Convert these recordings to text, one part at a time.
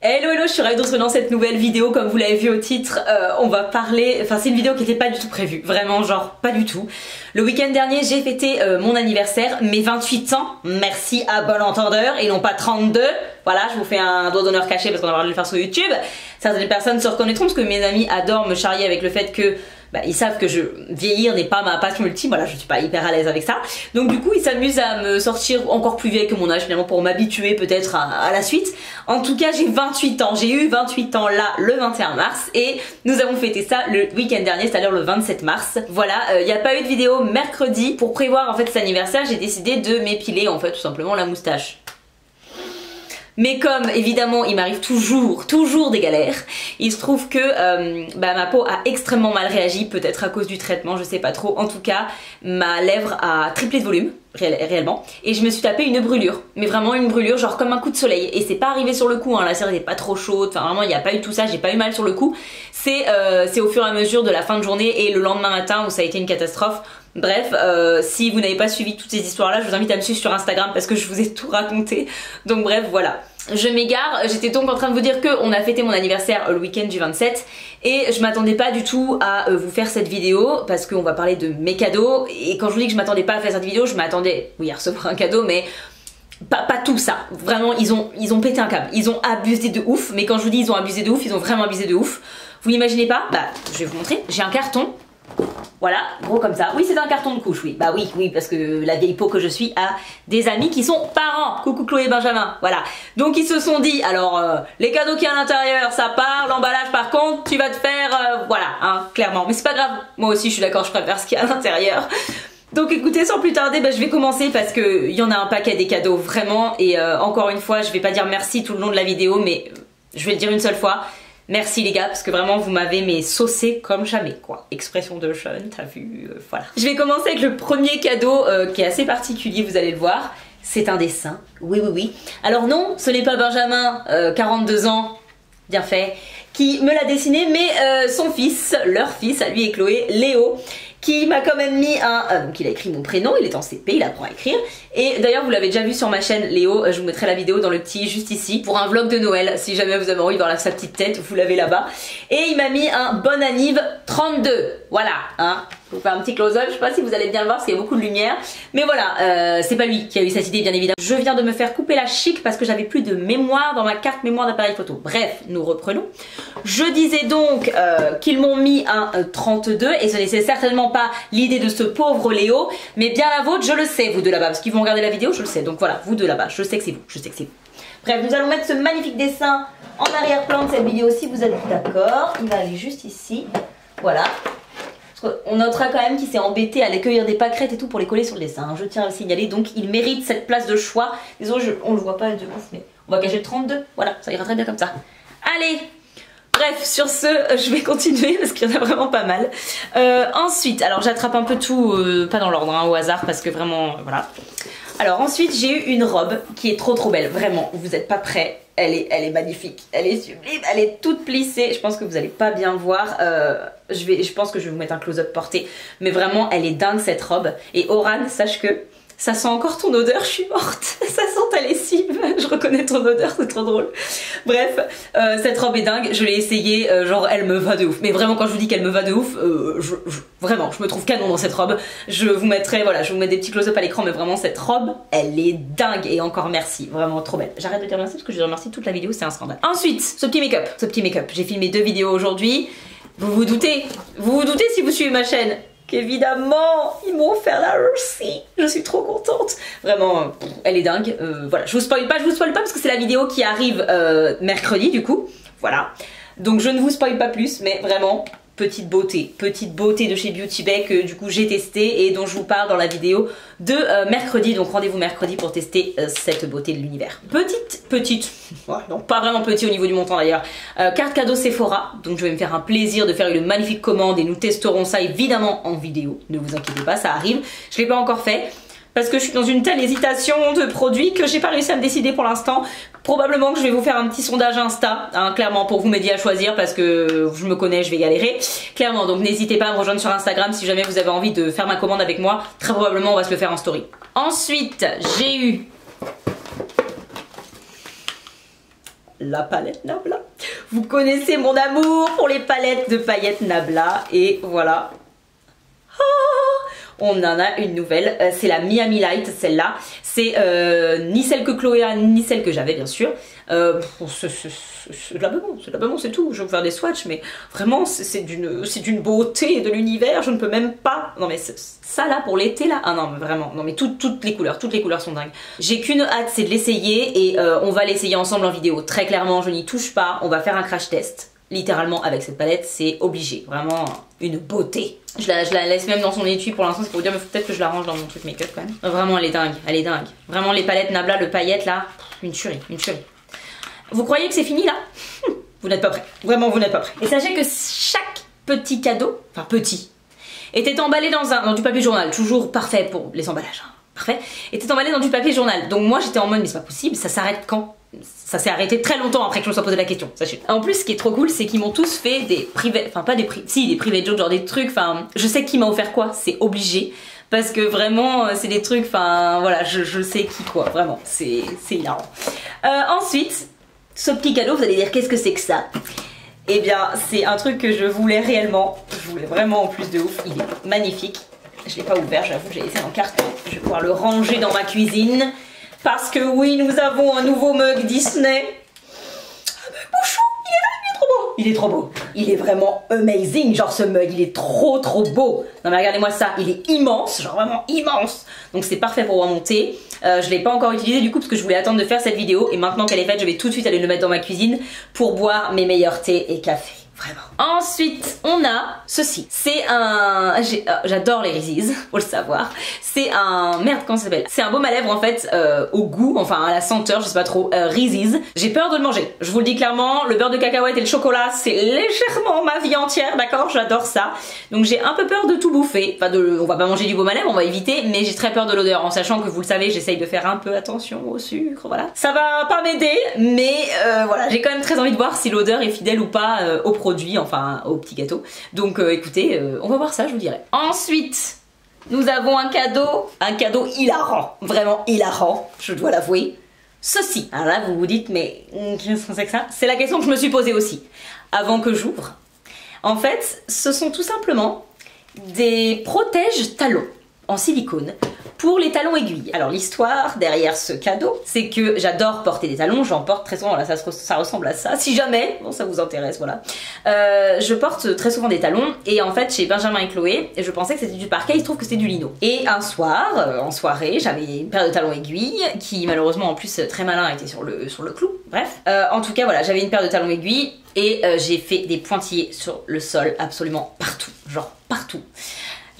Hello hello, je suis ravie de vous retrouver dans cette nouvelle vidéo. Comme vous l'avez vu au titre, on va parler, enfin c'est une vidéo qui n'était pas du tout prévue, vraiment genre pas du tout. Le week-end dernier j'ai fêté mon anniversaire, mes 28 ans, merci à bon entendeur et non pas 32. Voilà, je vous fais un doigt d'honneur caché parce qu'on va avoir de le faire sur YouTube. Certaines personnes se reconnaîtront parce que mes amis adorent me charrier avec le fait que ils savent que vieillir n'est pas ma passion ultime, voilà, je suis pas hyper à l'aise avec ça. Donc du coup, ils s'amusent à me sortir encore plus vieille que mon âge finalement pour m'habituer peut-être à la suite. En tout cas, j'ai 28 ans, j'ai eu 28 ans là le 21 mars et nous avons fêté ça le week-end dernier, c'est-à-dire le 27 mars. Voilà, il n'y a pas eu de vidéo mercredi. Pour prévoir en fait cet anniversaire, j'ai décidé de m'épiler en fait tout simplement la moustache. Mais comme évidemment il m'arrive toujours des galères, il se trouve que ma peau a extrêmement mal réagi, peut-être à cause du traitement, je sais pas trop. En tout cas, ma lèvre a triplé de volume, réellement, et je me suis tapé une brûlure, mais vraiment une brûlure genre comme un coup de soleil. Et c'est pas arrivé sur le coup, hein, la cire n'était pas trop chaude, enfin vraiment il n'y a pas eu tout ça, j'ai pas eu mal sur le coup. C'est au fur et à mesure de la fin de journée et le lendemain matin où ça a été une catastrophe. Bref, si vous n'avez pas suivi toutes ces histoires là, je vous invite à me suivre sur Instagram parce que je vous ai tout raconté. Donc bref, voilà. Je m'égare, j'étais donc en train de vous dire qu'on a fêté mon anniversaire le week-end du 27 et je m'attendais pas du tout à vous faire cette vidéo parce qu'on va parler de mes cadeaux. Et quand je vous dis que je m'attendais pas à faire cette vidéo, je m'attendais, oui, à recevoir un cadeau, mais pas tout ça. Vraiment, ils ont pété un câble, ils ont abusé de ouf. Mais quand je vous dis ils ont abusé de ouf, ils ont vraiment abusé de ouf. Vous l'imaginez pas? Bah, je vais vous montrer, j'ai un carton. Voilà, gros comme ça. Oui, c'est un carton de couche, oui. Bah oui, parce que la vieille peau que je suis a des amis qui sont parents. Coucou Chloé et Benjamin, voilà. Donc ils se sont dit, alors les cadeaux qu'il y a à l'intérieur, ça part. L'emballage par contre, tu vas te faire, voilà, hein, clairement. Mais c'est pas grave, moi aussi je suis d'accord, je préfère ce qu'il y a à l'intérieur. Donc écoutez, sans plus tarder, je vais commencer parce que il y en a un paquet des cadeaux, vraiment. Et encore une fois, je vais pas dire merci tout le long de la vidéo, mais je vais le dire une seule fois. Merci les gars, parce que vraiment vous m'avez saucé comme jamais quoi. Expression de jeune, t'as vu, voilà. Je vais commencer avec le premier cadeau qui est assez particulier, vous allez le voir. C'est un dessin, oui. Alors non, ce n'est pas Benjamin, 42 ans, bien fait, qui me l'a dessiné, mais son fils, leur fils, à lui et Chloé, Léo, qui m'a quand même mis donc il a écrit mon prénom, il est en CP, il apprend à écrire. Et d'ailleurs vous l'avez déjà vu sur ma chaîne Léo, je vous mettrai la vidéo dans le petit juste ici pour un vlog de Noël, si jamais vous avez envie de voir sa petite tête, vous l'avez là-bas. Et il m'a mis un bon anniv 32, voilà, hein. Je vous fais un petit close-up, je sais pas si vous allez bien le voir parce qu'il y a beaucoup de lumière. Mais voilà, c'est pas lui qui a eu cette idée bien évidemment. Je viens de me faire couper la chic parce que j'avais plus de mémoire dans ma carte mémoire d'appareil photo. Bref, nous reprenons. Je disais donc qu'ils m'ont mis un 32 et ce n'est certainement pas l'idée de ce pauvre Léo, mais bien la vôtre, je le sais, vous deux là-bas, parce qu'ils vont regarder la vidéo, je le sais. Donc voilà, vous deux là-bas, je sais que c'est vous, Bref, nous allons mettre ce magnifique dessin en arrière-plan de cette vidéo si vous êtes d'accord. Il va aller juste ici, voilà. On notera quand même qu'il s'est embêté à aller cueillir des pâquerettes et tout pour les coller sur le dessin, hein. Je tiens à le signaler, donc il mérite cette place de choix. Désolé, on le voit pas de ouf, mais on va cacher le 32, voilà, ça ira très bien comme ça. Allez! Bref, sur ce, je vais continuer parce qu'il y en a vraiment pas mal. Ensuite, alors j'attrape un peu tout, pas dans l'ordre, hein, au hasard, parce que vraiment, voilà. Alors ensuite, j'ai eu une robe qui est trop belle, vraiment, vous n'êtes pas prêts. Elle est magnifique, elle est sublime, elle est toute plissée. Je pense que vous allez pas bien voir. Je pense que je vais vous mettre un close-up porté. Mais vraiment, elle est dingue cette robe. Et Oran, sache que ça sent encore ton odeur, je suis morte. Ça sent ta lessive, je reconnais ton odeur, c'est trop drôle. Bref, cette robe est dingue, je l'ai essayée, genre elle me va de ouf. Mais vraiment quand je vous dis qu'elle me va de ouf, vraiment, je me trouve canon dans cette robe. Je vous mettrai, voilà, je vais vous mettre des petits close-up à l'écran, mais vraiment cette robe, elle est dingue. Et encore merci, vraiment trop belle. J'arrête de dire merci parce que je remercie toute la vidéo, c'est un scandale. Ensuite, ce petit make-up. J'ai filmé 2 vidéos aujourd'hui. Vous vous doutez si vous suivez ma chaîne qu'évidemment ils m'ont offert la Russie. Je suis trop contente. Vraiment, elle est dingue. Voilà, je vous spoil pas parce que c'est la vidéo qui arrive mercredi du coup. Voilà. Donc je ne vous spoil pas plus, mais vraiment petite beauté de chez Beauty Bay que du coup j'ai testé et dont je vous parle dans la vidéo de mercredi. Donc rendez-vous mercredi pour tester cette beauté de l'univers. Petite, ouais, non pas vraiment petit au niveau du montant d'ailleurs, carte cadeau Sephora. Donc je vais me faire un plaisir de faire une magnifique commande et nous testerons ça évidemment en vidéo. Ne vous inquiétez pas, ça arrive. Je l'ai pas encore fait parce que je suis dans une telle hésitation de produits que j'ai pas réussi à me décider pour l'instant. Probablement que je vais vous faire un petit sondage Insta, hein, clairement, pour vous m'aider à choisir parce que je me connais, je vais galérer. Clairement, donc n'hésitez pas à me rejoindre sur Instagram si jamais vous avez envie de faire ma commande avec moi. Très probablement, on va se le faire en story. Ensuite, j'ai eu la palette Nabla. Vous connaissez mon amour pour les palettes de paillettes Nabla et voilà. On en a une nouvelle, c'est la Miami Light, celle-là. C'est ni celle que Chloé a, ni celle que j'avais, bien sûr. C'est de la bonbon, c'est tout. Je vais vous faire des swatchs, mais vraiment, c'est d'une beauté de l'univers. Je ne peux même pas. Non, mais ça là, pour l'été, là. Ah non, mais vraiment. Non, mais toutes les couleurs sont dingues. J'ai qu'une hâte, c'est de l'essayer et on va l'essayer ensemble en vidéo. Très clairement, je n'y touche pas. On va faire un crash test. Littéralement avec cette palette, c'est obligé. Vraiment une beauté. Je la laisse même dans son étui pour l'instant, c'est pour vous dire, mais peut-être que je la range dans mon truc make-up quand même. Vraiment, elle est dingue, elle est dingue. Vraiment, les palettes Nabla, le paillette là, une tuerie, une tuerie. Vous croyez que c'est fini là? Vous n'êtes pas prêts. Vraiment, vous n'êtes pas prêts. Et sachez que chaque petit cadeau, enfin petit, était emballé dans du papier journal. Toujours parfait pour les emballages. Hein. Parfait. Était emballé dans du papier journal. Donc moi, j'étais en mode, mais c'est pas possible, ça s'arrête quand? Ça s'est arrêté très longtemps après que je me sois posé la question, sachez. En plus, ce qui est trop cool, c'est qu'ils m'ont tous fait des privés, enfin pas des privés, si des privés jokes, genre des trucs, enfin je sais qui m'a offert quoi, c'est obligé. Parce que vraiment, c'est des trucs, enfin voilà, je sais qui quoi, vraiment, c'est hilarant. Ensuite, ce petit cadeau, vous allez dire qu'est-ce que c'est que ça? Eh bien, c'est un truc que je voulais réellement, je voulais vraiment en plus de ouf, il est magnifique. Je l'ai pas ouvert, j'avoue, j'ai laissé en carton, je vais pouvoir le ranger dans ma cuisine. Parce que oui, nous avons un nouveau mug Disney. Un mug bouchon, il est trop beau. Il est trop beau. Il est vraiment amazing, genre ce mug, il est trop beau. Non mais regardez-moi ça, il est immense, genre vraiment immense. Donc c'est parfait pour remonter. Je l'ai pas encore utilisé du coup parce que je voulais attendre de faire cette vidéo. Et maintenant qu'elle est faite, je vais tout de suite aller le mettre dans ma cuisine pour boire mes meilleurs thés et cafés. Vraiment. Ensuite, on a ceci. C'est un... J'adore les Reese's, faut le savoir. C'est un... Merde, comment ça s'appelle? C'est un baume à lèvres en fait, au goût, enfin à la senteur, je sais pas trop, Reese's. J'ai peur de le manger. Je vous le dis clairement, le beurre de cacahuète et le chocolat, c'est légèrement ma vie entière, d'accord? J'adore ça. Donc j'ai un peu peur de tout bouffer. Enfin, on va pas manger du baume à lèvres, on va éviter, mais j'ai très peur de l'odeur, en sachant que vous le savez, j'essaye de faire un peu attention au sucre, voilà. Ça va pas m'aider, mais voilà, j'ai quand même très envie de voir si l'odeur est fidèle ou pas au produit, enfin au petit gâteau. Donc écoutez, on va voir ça, je vous dirai. Ensuite, nous avons un cadeau hilarant, vraiment hilarant, je dois l'avouer. Ceci. Alors là, vous vous dites, mais qu'est-ce que c'est que ça? C'est la question que je me suis posée aussi, avant que j'ouvre. En fait, ce sont tout simplement des protèges talons en silicone pour les talons aiguilles. Alors l'histoire derrière ce cadeau, c'est que j'adore porter des talons, j'en porte très souvent, là ça ressemble à ça, si jamais, bon ça vous intéresse, voilà. Je porte très souvent des talons, et en fait chez Benjamin et Chloé, je pensais que c'était du parquet, il se trouve que c'était du lino. Et un soir, en soirée, j'avais une paire de talons aiguilles, qui malheureusement en plus très malin était sur le clou, bref. En tout cas voilà, j'avais une paire de talons aiguilles, et j'ai fait des pointillés sur le sol absolument partout, genre partout.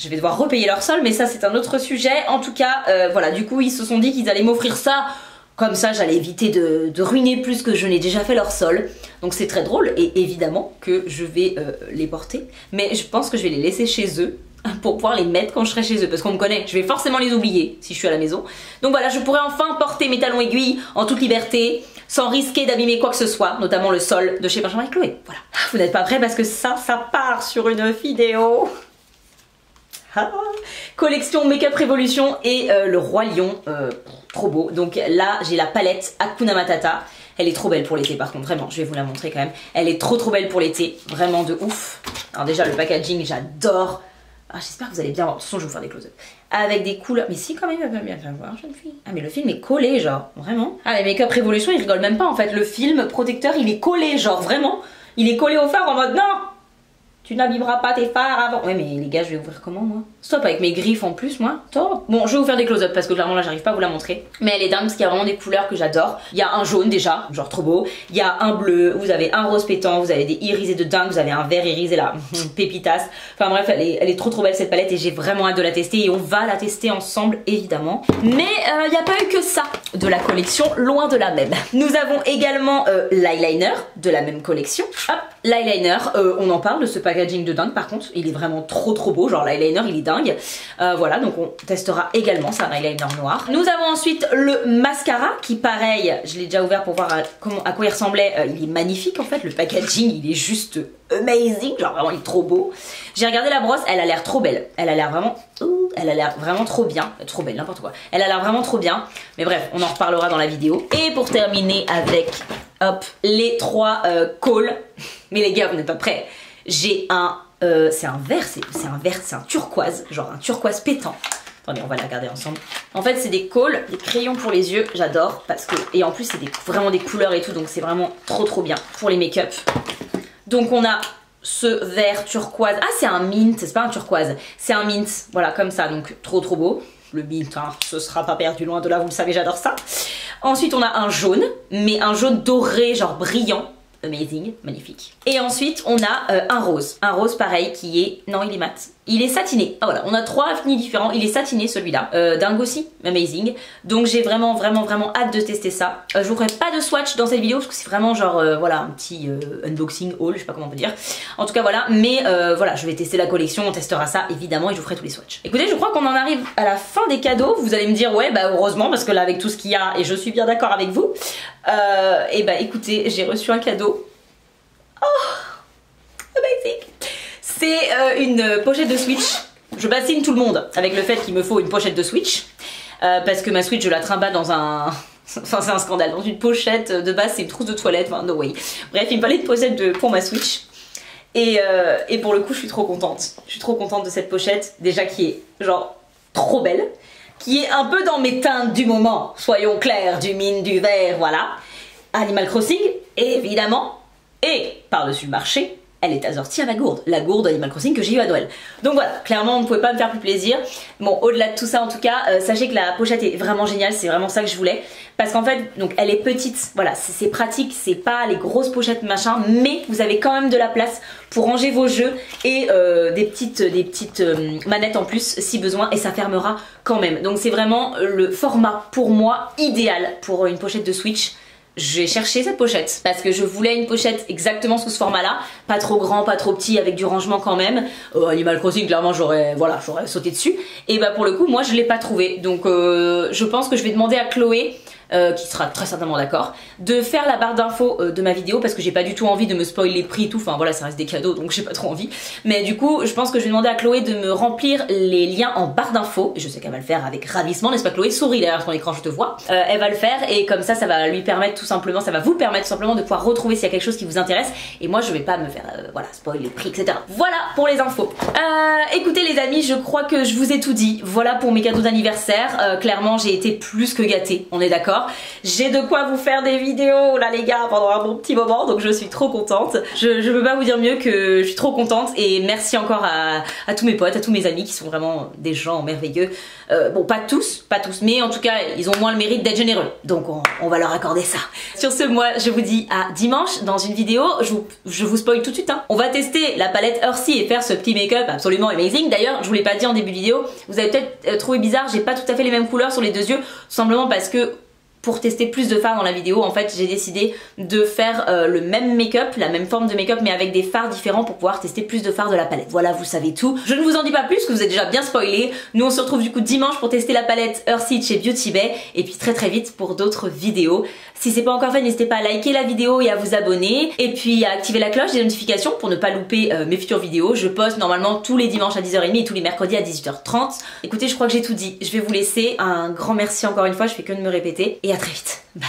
Je vais devoir repayer leur sol, mais ça c'est un autre sujet. En tout cas, voilà, du coup ils se sont dit qu'ils allaient m'offrir ça. Comme ça j'allais éviter de ruiner plus que je n'ai déjà fait leur sol. Donc c'est très drôle et évidemment que je vais les porter. Mais je pense que je vais les laisser chez eux pour pouvoir les mettre quand je serai chez eux. Parce qu'on me connaît, je vais forcément les oublier si je suis à la maison. Donc voilà, je pourrai enfin porter mes talons aiguilles en toute liberté, sans risquer d'abîmer quoi que ce soit, notamment le sol de chez Benjamin et Chloé. Voilà. Vous n'êtes pas prêts parce que ça part sur une vidéo. Ah, collection Make-up Révolution et le Roi Lion, trop beau. Donc là j'ai la palette Hakuna Matata. Elle est trop belle pour l'été par contre, vraiment, je vais vous la montrer quand même. Elle est trop belle pour l'été, vraiment de ouf. Alors déjà le packaging j'adore. Ah, j'espère que vous allez bien voir, de toute façon je vais vous faire des close-up. Avec des couleurs, mais si quand même elle va bien faire voir jeune fille. Ah mais le film est collé genre, vraiment. Ah les Make-up Révolution ils rigolent même pas en fait, le film protecteur il est collé genre, vraiment. Il est collé au phare en mode non, tu n'abîmeras pas tes phares avant. Ouais mais les gars je vais ouvrir comment moi? Stop avec mes griffes en plus moi. Top. Bon je vais vous faire des close-up parce que clairement là j'arrive pas à vous la montrer. Mais elle est dingue parce qu'il y a vraiment des couleurs que j'adore. Il y a un jaune déjà, genre trop beau. Il y a un bleu, vous avez un rose pétant, vous avez des irisés de dingue, vous avez un vert irisé là, pépitas. Enfin bref elle est trop belle cette palette et j'ai vraiment hâte de la tester et on va la tester ensemble évidemment. Mais il n'y a pas eu que ça de la collection, loin de la même. Nous avons également l'eyeliner de la même collection. Hop, l'eyeliner, on en parle de ce packaging de dingue par contre, il est vraiment trop beau, genre l'eyeliner il est dingue. Voilà, donc on testera également, c'est un eyeliner noir. Nous avons ensuite le mascara qui pareil, je l'ai déjà ouvert pour voir à quoi il ressemblait, il est magnifique en fait, le packaging il est juste amazing, genre vraiment il est trop beau. J'ai regardé la brosse, elle a l'air trop belle, elle a l'air vraiment trop bien, trop belle, n'importe quoi. Elle a l'air vraiment trop bien, mais bref, on en reparlera dans la vidéo. Et pour terminer avec hop, les 3 calls. Mais les gars, vous n'êtes pas prêts. J'ai un... c'est un vert, c'est un turquoise, genre un turquoise pétant. Attendez, on va les regarder ensemble. En fait, c'est des calls, des crayons pour les yeux, j'adore parce que... Et en plus, c'est vraiment des couleurs et tout, donc c'est vraiment trop bien pour les make-up. Donc on a ce vert turquoise. Ah, c'est un mint, c'est pas un turquoise, c'est un mint. Voilà, comme ça, donc trop beau. Le mint, hein, ce sera pas perdu loin de là, vous le savez, j'adore ça. Ensuite, on a un jaune, mais un jaune doré, genre brillant. Amazing, magnifique. Et ensuite, on a un rose. Un rose pareil qui est... Non, il est mat. Il est satiné. Ah voilà, on a 3 finis différents. Il est satiné celui-là. Dingue aussi, amazing. Donc j'ai vraiment hâte de tester ça. Je vous ferai pas de swatch dans cette vidéo parce que c'est vraiment genre, voilà, un petit unboxing haul, je sais pas comment on peut dire. En tout cas, voilà. Mais voilà, je vais tester la collection, on testera ça évidemment et je vous ferai tous les swatchs. Écoutez, je crois qu'on en arrive à la fin des cadeaux. Vous allez me dire, ouais, bah heureusement parce que là, avec tout ce qu'il y a, et je suis bien d'accord avec vous, et bah écoutez, j'ai reçu un cadeau. Oh, amazing. C'est une pochette de Switch. Je bassine tout le monde avec le fait qu'il me faut une pochette de Switch. Parce que ma Switch, je la trimballe dans un... Enfin, c'est un scandale. Dans une pochette de base, c'est une trousse de toilette. Enfin, no way. Bref, il me fallait une pochette pour ma Switch. Et pour le coup, je suis trop contente. Je suis trop contente de cette pochette. Déjà, qui est genre trop belle. Qui est un peu dans mes teintes du moment. Soyons clairs, du mine, du vert, voilà. Animal Crossing, évidemment. Et par-dessus le marché, elle est assortie à ma gourde. La gourde Animal Crossing que j'ai eu à Noël. Donc voilà, clairement on ne pouvait pas me faire plus plaisir. Bon, au-delà de tout ça en tout cas, sachez que la pochette est vraiment géniale, c'est vraiment ça que je voulais. Parce qu'en fait, donc elle est petite, voilà, c'est pratique, c'est pas les grosses pochettes machin, mais vous avez quand même de la place pour ranger vos jeux et des petites manettes en plus si besoin, et ça fermera quand même. Donc c'est vraiment le format pour moi idéal pour une pochette de Switch. J'ai cherché cette pochette parce que je voulais une pochette exactement sous ce format là, pas trop grand, pas trop petit, avec du rangement quand même. Animal Crossing, clairement j'aurais sauté dessus, et bah pour le coup moi je l'ai pas trouvé, donc je pense que je vais demander à Chloé, qui sera très certainement d'accord, de faire la barre d'infos de ma vidéo parce que j'ai pas du tout envie de me spoiler les prix et tout, enfin voilà, ça reste des cadeaux donc j'ai pas trop envie, mais du coup je pense que je vais demander à Chloé de me remplir les liens en barre d'infos, et je sais qu'elle va le faire avec ravissement, n'est-ce pas Chloé? Souris derrière ton écran, je te vois. Elle va le faire et comme ça va lui permettre tout simplement, ça va vous permettre tout simplement de pouvoir retrouver s'il y a quelque chose qui vous intéresse, et moi je vais pas me faire voilà, spoiler les prix etc. Voilà pour les infos. Écoutez les amis, je crois que je vous ai tout dit, voilà pour mes cadeaux d'anniversaire. Clairement j'ai été plus que gâtée, on est d'accord. J'ai de quoi vous faire des vidéos là les gars pendant un bon petit moment, donc je suis trop contente. Je peux pas vous dire mieux que je suis trop contente, et merci encore à tous mes potes, à tous mes amis qui sont vraiment des gens merveilleux. Bon, pas tous, mais en tout cas ils ont moins le mérite d'être généreux, donc on va leur accorder ça. Sur ce, moi je vous dis à dimanche dans une vidéo. Je vous spoil tout de suite, hein. On va tester la palette Earthy et faire ce petit make-up absolument amazing. D'ailleurs je vous l'ai pas dit en début de vidéo, vous avez peut-être trouvé bizarre, j'ai pas tout à fait les mêmes couleurs sur les deux yeux, tout simplement parce que pour tester plus de fards dans la vidéo, en fait j'ai décidé de faire le même make-up, la même forme de make-up mais avec des fards différents pour pouvoir tester plus de fards de la palette. Voilà, vous savez tout. Je ne vous en dis pas plus que vous êtes déjà bien spoilé. Nous on se retrouve du coup dimanche pour tester la palette Earthy chez Beauty Bay, et puis très vite pour d'autres vidéos. Si c'est pas encore fait, n'hésitez pas à liker la vidéo et à vous abonner, et puis à activer la cloche des notifications pour ne pas louper mes futures vidéos. Je poste normalement tous les dimanches à 10h30 et tous les mercredis à 18h30. Écoutez, je crois que j'ai tout dit. Je vais vous laisser. Un grand merci encore une fois, je fais que de me répéter. Et à très vite. Bye.